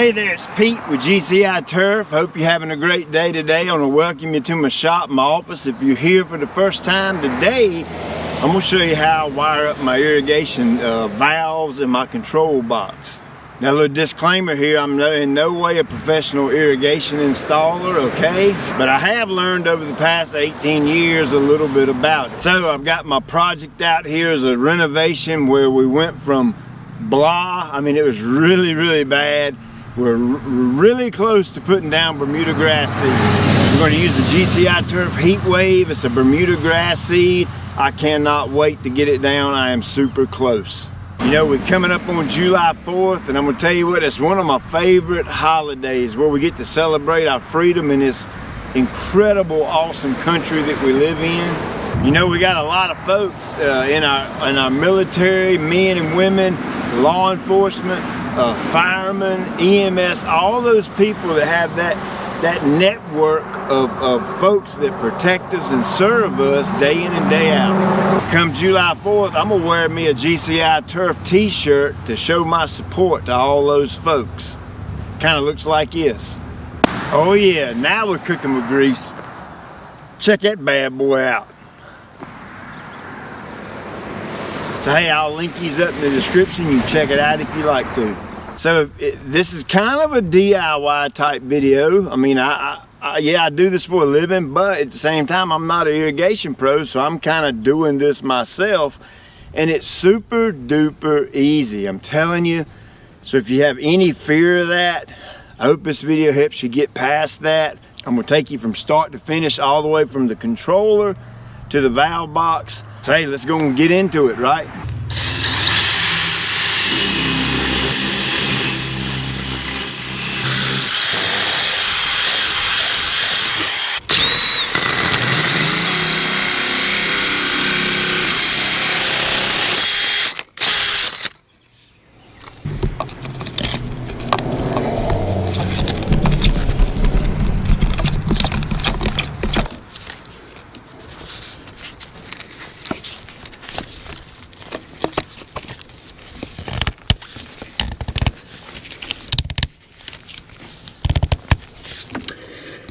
Hey there, it's Pete with GCI Turf. Hope you're having a great day today. I want to welcome you to my shop, my office. If you're here for the first time today, I'm going to show you how I wire up my irrigation valves in my control box. Now, a little disclaimer here, I'm in no way a professional irrigation installer, okay? But I have learned over the past 18 years a little bit about it. So I've got my project out here as a renovation where we went from blah, I mean it was really bad. We're really close to putting down Bermuda grass seed. We're going to use the GCI Turf Heat Wave. It's a Bermuda grass seed. I cannot wait to get it down. I am super close. You know, we're coming up on July 4th, and I'm going to tell you what, it's one of my favorite holidays where we get to celebrate our freedom in this incredible, awesome country that we live in. You know, we got a lot of folks in our military, men and women, law enforcement, firemen, EMS, all those people that have that network of folks that protect us and serve us day in and day out. Come July 4th, I'm gonna wear me a GCI Turf t-shirt to show my support to all those folks. Kind of looks like this. Oh yeah, now we're cooking with grease. Check that bad boy out. So hey, I'll link these up in the description. You can check it out if you like to. So this is kind of a DIY type video. I mean, yeah, I do this for a living, but at the same time, I'm not an irrigation pro, so I'm kind of doing this myself. And it's super duper easy, I'm telling you. So if you have any fear of that, I hope this video helps you get past that. I'm gonna take you from start to finish, all the way from the controller to the valve box. So hey, let's go and get into it, right?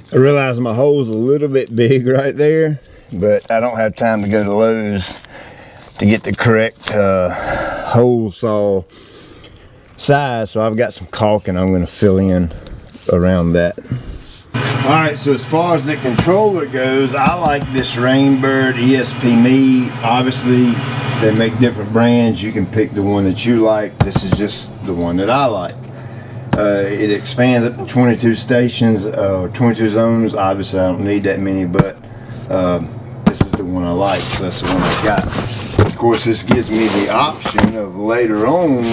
I realize my hole's a little bit big right there, but I don't have time to go to Lowe's to get the correct hole saw size, so I've got some caulking I'm going to fill in around that. Alright, so as far as the controller goes, I like this Rainbird ESP-Me. Obviously, they make different brands. You can pick the one that you like. This is just the one that I like. It expands up to 22 stations, 22 zones. Obviously I don't need that many, but this is the one I like, so that's the one I got. Of course, this gives me the option of later on,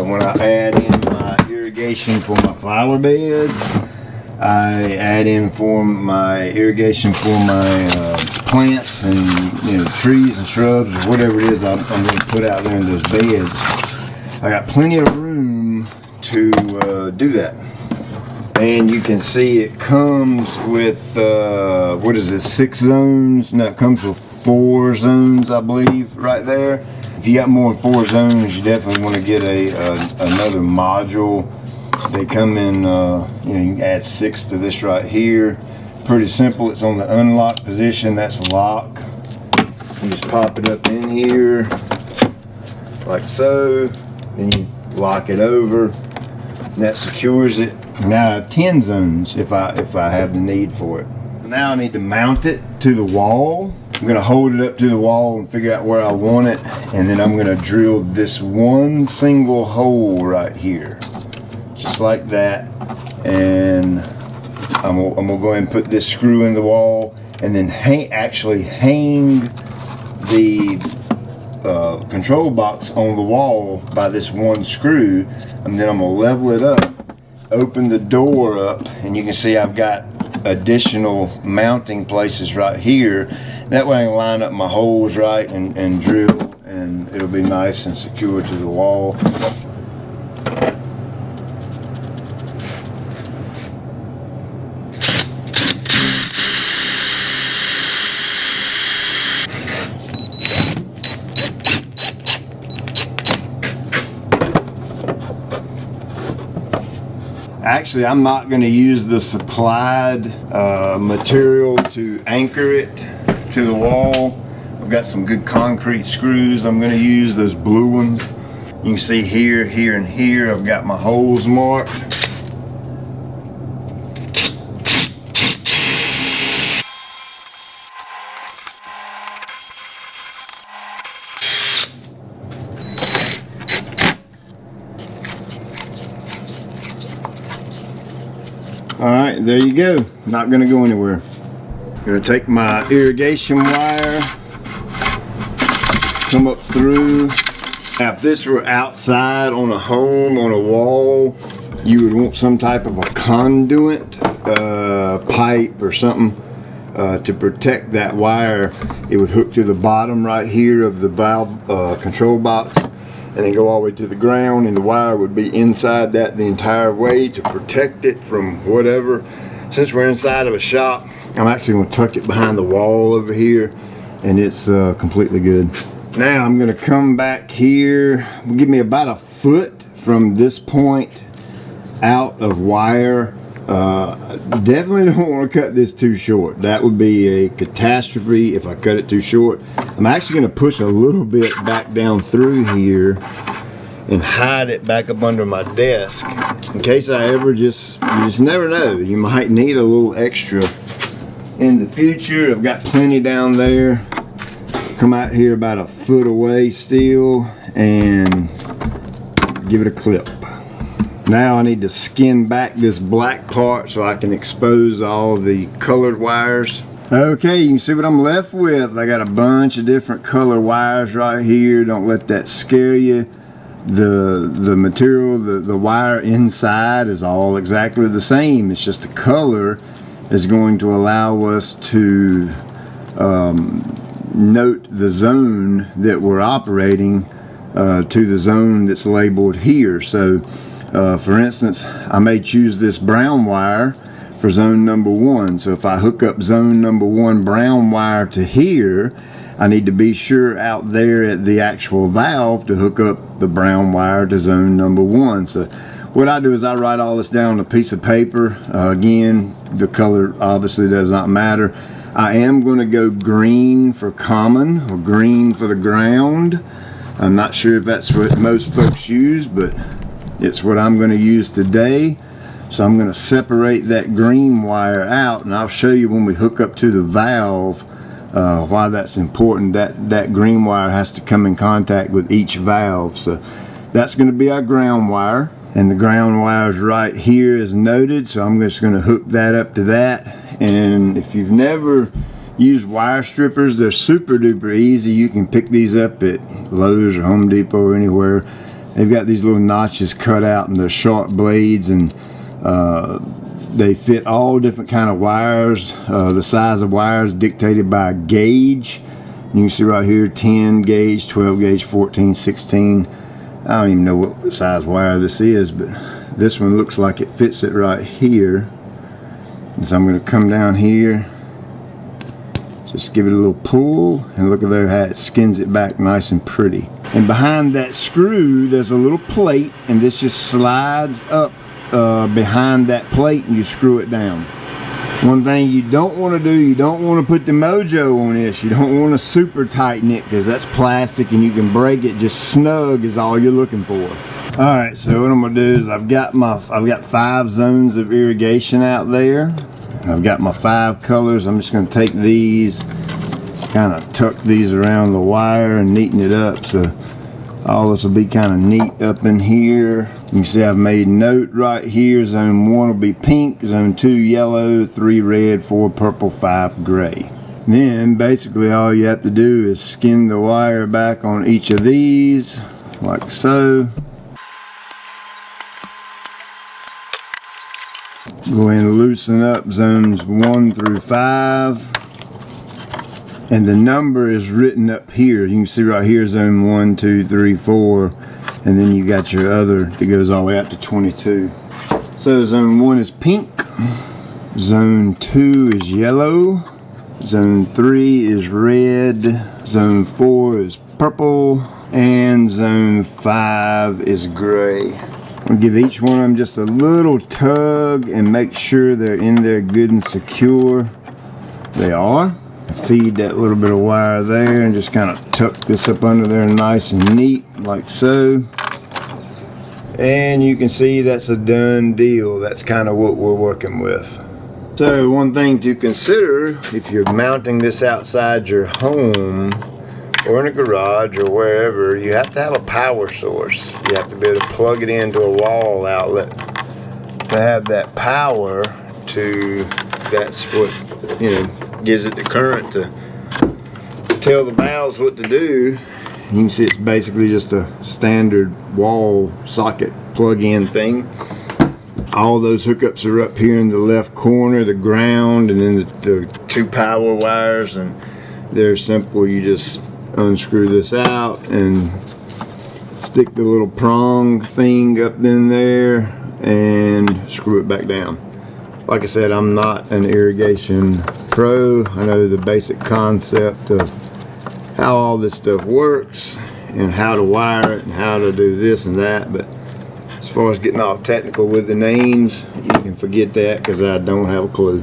when I add in my irrigation for my flower beds, I add in for my irrigation for my plants and, you know, trees and shrubs or whatever it is I'm going to put out there in those beds. I got plenty of room to do that. And you can see it comes with what is this, 6 zones? No, it comes with 4 zones, I believe, right there. If you got more than 4 zones, you definitely want to get another module. They come in, you know, you can add 6 to this right here. Pretty simple. It's on the unlock position. That's lock. You just pop it up in here like so, then you lock it over, and that secures it. Now I have 10 zones if I have the need for it. Now I need to mount it to the wall. I'm going to hold it up to the wall and figure out where I want it, and then I'm going to drill this one single hole right here, just like that. And I'm gonna go ahead and put this screw in the wall, and then actually hang the control box on the wall by this one screw, and then I'm gonna level it up, open the door up, and you can see I've got additional mounting places right here. That way I can line up my holes right and drill, and it'll be nice and secure to the wall. Actually, I'm not going to use the supplied material to anchor it to the wall. I've got some good concrete screws. I'm going to use those blue ones. You can see here, here, and here I've got my holes marked. Alright, there you go. Not going to go anywhere. I'm going to take my irrigation wire, come up through. Now if this were outside on a home, on a wall, you would want some type of a conduit, pipe or something to protect that wire. It would hook to the bottom right here of the valve control box and then go all the way to the ground, and the wire would be inside that the entire way to protect it from whatever. Since we're inside of a shop, I'm actually going to tuck it behind the wall over here, and it's completely good. Now I'm going to come back here, give me about a foot from this point out of wire. Definitely don't want to cut this too short. That would be a catastrophe if I cut it too short. I'm actually going to push a little bit back down through here and hide it back up under my desk in case I ever you just never know. You might need a little extra in the future. I've got plenty down there. Come out here about a foot away still and give it a clip. Now I need to skin back this black part so I can expose all the colored wires. Okay, you can see what I'm left with. I got a bunch of different color wires right here. Don't let that scare you. The material, the wire inside is all exactly the same. It's just the color is going to allow us to note the zone that we're operating to the zone that's labeled here. So for instance, I may choose this brown wire for zone number 1. So if I hook up zone number 1 brown wire to here, I need to be sure out there at the actual valve to hook up the brown wire to zone number 1. So what I do is I write all this down on a piece of paper. Again, the color obviously does not matter. I am going to go green for common or green for the ground. I'm not sure if that's what most folks use, but it's what I'm going to use today. So I'm going to separate that green wire out, and I'll show you when we hook up to the valve why that's important. That green wire has to come in contact with each valve. So that's going to be our ground wire, and the ground wire is right here as noted. So I'm just going to hook that up to that. And if you've never used wire strippers, they're super duper easy. You can pick these up at Lowe's or Home Depot or anywhere. They've got these little notches cut out and they're sharp blades, and they fit all different kind of wires. The size of wires dictated by gauge. You can see right here 10 gauge, 12 gauge, 14, 16. I don't even know what size wire this is, but this one looks like it fits it right here. And so I'm going to come down here, just give it a little pull, and look at there how it skins it back nice and pretty. And behind that screw there's a little plate, and this just slides up behind that plate and you screw it down. One thing you don't want to do, you don't want to put the mojo on this. You don't want to super tighten it because that's plastic and you can break it. Just snug is all you're looking for. Alright, so what I'm going to do is I've got 5 zones of irrigation out there. I've got my 5 colors. I'm just going to take these, kind of tuck these around the wire and neaten it up. So all this will be kind of neat up in here. You can see I've made note right here. Zone 1 will be pink, zone 2 yellow, 3 red, 4 purple, 5 gray. Then basically all you have to do is skin the wire back on each of these, like so. Go ahead and loosen up zones 1 through 5. And the number is written up here. You can see right here, zone 1, 2, 3, 4. And then you got your other that goes all the way up to 22. So zone 1 is pink. Zone 2 is yellow. Zone 3 is red. Zone 4 is purple. And zone 5 is gray. I'll give each one of them just a little tug and make sure they're in there good and secure. They are. Feed that little bit of wire there and just kind of tuck this up under there nice and neat like so. And you can see that's a done deal. That's kind of what we're working with. So one thing to consider if you're mounting this outside your home or in a garage or wherever, you have to have a power source. You have to be able to plug it into a wall outlet to have that power to, that's what, you know, gives it the current to tell the valves what to do. You can see it's basically just a standard wall socket plug-in thing. All those hookups are up here in the left corner, the ground, and then the two power wires, and they're simple. You just unscrew this out and stick the little prong thing up in there and screw it back down. Like I said, I'm not an irrigation pro. I know the basic concept of how all this stuff works and how to wire it and how to do this and that, but as far as getting all technical with the names, you can forget that because I don't have a clue.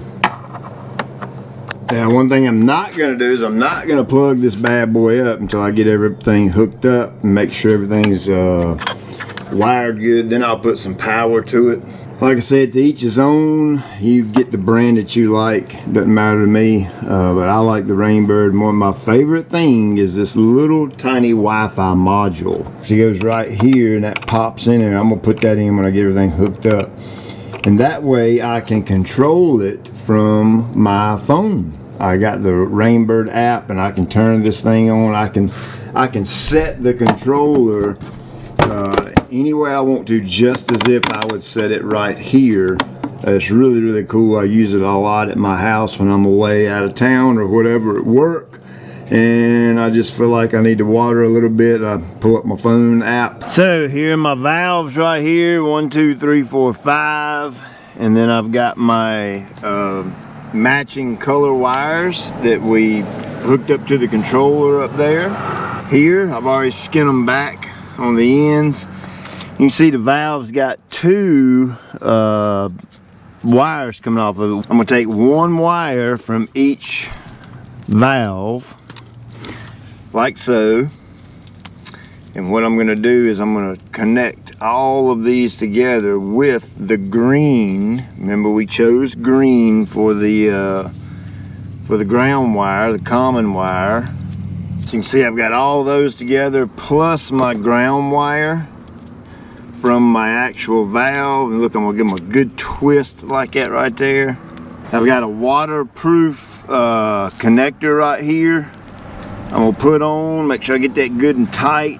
Now, one thing I'm not going to do is I'm not going to plug this bad boy up until I get everything hooked up and make sure everything's wired good. Then I'll put some power to it. Like I said, to each his own. You get the brand that you like. Doesn't matter to me, but I like the Rainbird. And one of my favorite thing is this little tiny Wi-Fi module. She goes right here and that pops in there. I'm gonna put that in when I get everything hooked up. And that way I can control it from my phone. I got the Rainbird app and I can turn this thing on. I can set the controller any way I want to, just as if I would set it right here. It's really, really cool. I use it a lot at my house when I'm away out of town or whatever at work, and I just feel like I need to water a little bit. I pull up my phone app. So here are my valves right here, 1, 2, 3, 4, 5, and then I've got my matching color wires that we hooked up to the controller up there. Here I've already skinned them back on the ends. You can see the valve's got two wires coming off of it. I'm gonna take one wire from each valve, like so. And what I'm gonna do is I'm gonna connect all of these together with the green. Remember, we chose green for the ground wire, the common wire. So you can see I've got all those together plus my ground wire from my actual valve. And look, I'm gonna give them a good twist like that right there. I've got a waterproof connector right here. I'm gonna put on, make sure I get that good and tight.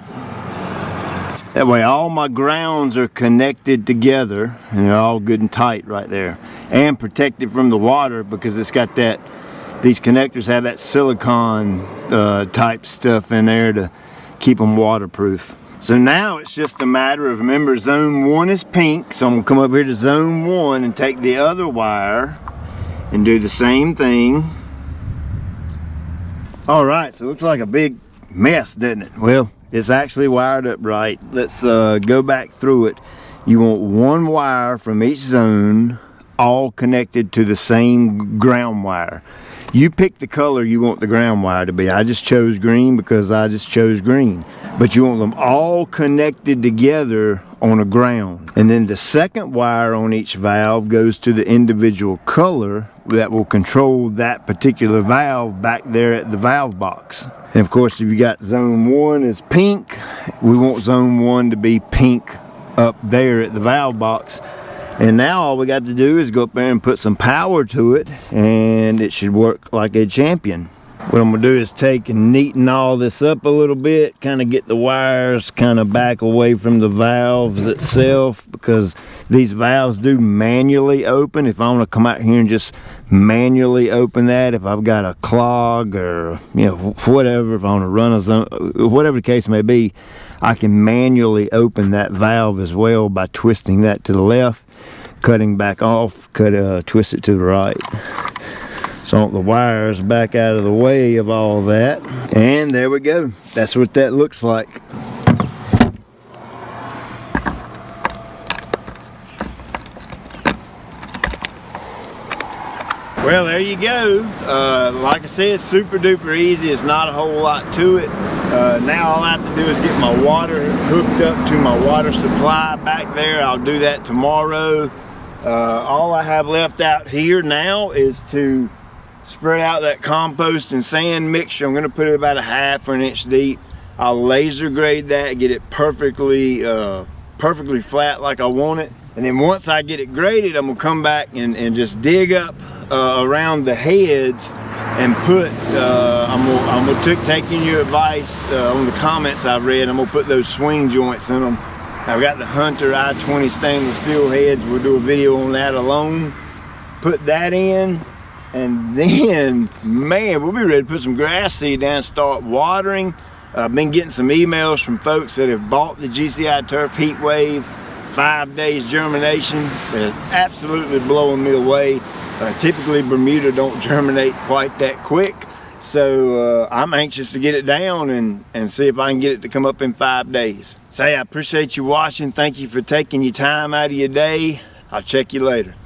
That way all my grounds are connected together and they're all good and tight right there. And protected from the water because it's got that, these connectors have that silicone type stuff in there to keep them waterproof. So now it's just a matter of, remember, zone 1 is pink, so I'm gonna come up here to zone 1 and take the other wire and do the same thing. All right, so it looks like a big mess, doesn't it? Well, it's actually wired up right. Let's go back through it. You want one wire from each zone, all connected to the same ground wire. You pick the color you want the ground wire to be. I just chose green because I just chose green. But you want them all connected together on a ground. And then the second wire on each valve goes to the individual color that will control that particular valve back there at the valve box. And of course, if you got zone 1 is pink, we want zone 1 to be pink up there at the valve box. And now all we got to do is go up there and put some power to it, and it should work like a champion. What I'm gonna do is take and neaten all this up a little bit, kind of get the wires kind of back away from the valves itself, because these valves do manually open. If I want to come out here and just manually open that, if I've got a clog or, you know, whatever, if I want to run a zone, whatever the case may be, I can manually open that valve as well by twisting that to the left, cutting back off, twist it to the right. So I want the wires back out of the way of all that. And there we go. That's what that looks like. Well, there you go. Like I said, super duper easy. It's not a whole lot to it. Now all I have to do is get my water hooked up to my water supply back there. I'll do that tomorrow. All I have left out here now is to spread out that compost and sand mixture. I'm going to put it about a 1/2 or an inch deep. I'll laser grade that, get it perfectly flat like I want it. And then once I get it graded, I'm gonna come back and just dig up around the heads and put, I'm gonna taking your advice on the comments I've read, I'm gonna put those swing joints in them. I've got the Hunter I-20 stainless steel heads. We'll do a video on that alone. Put that in, and then, man, we'll be ready to put some grass seed down and start watering. I've been getting some emails from folks that have bought the GCI Turf Heat Wave. 5 days germination. It's absolutely blowing me away. Typically Bermuda don't germinate quite that quick, so I'm anxious to get it down and see if I can get it to come up in 5 days. So hey, I appreciate you watching. Thank you for taking your time out of your day. I'll check you later.